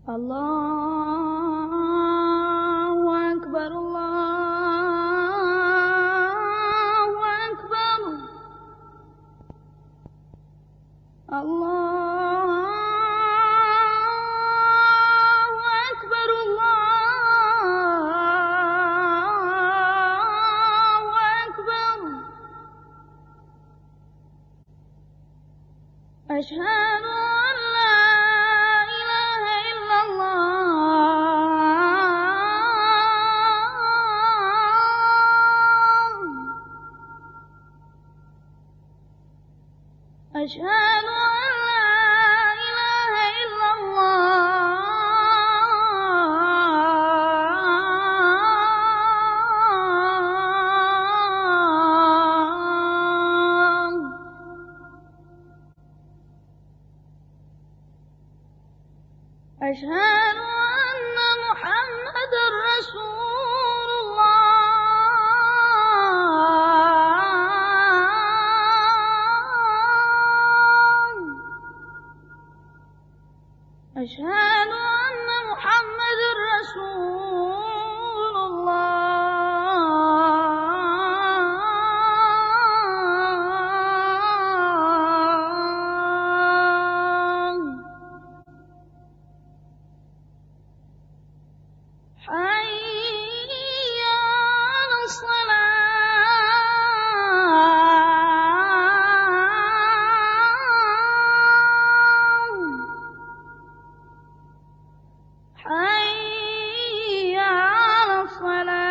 الله أكبر الله أكبر الله أكبر الله أكبر أشهد أن لا إله إلا الله أشهد أن لا إله إلا الله أشهد أن محمدًا رسول الله أشهد أن محمدًا رسول الله حي على الصلاة حي على الصلاة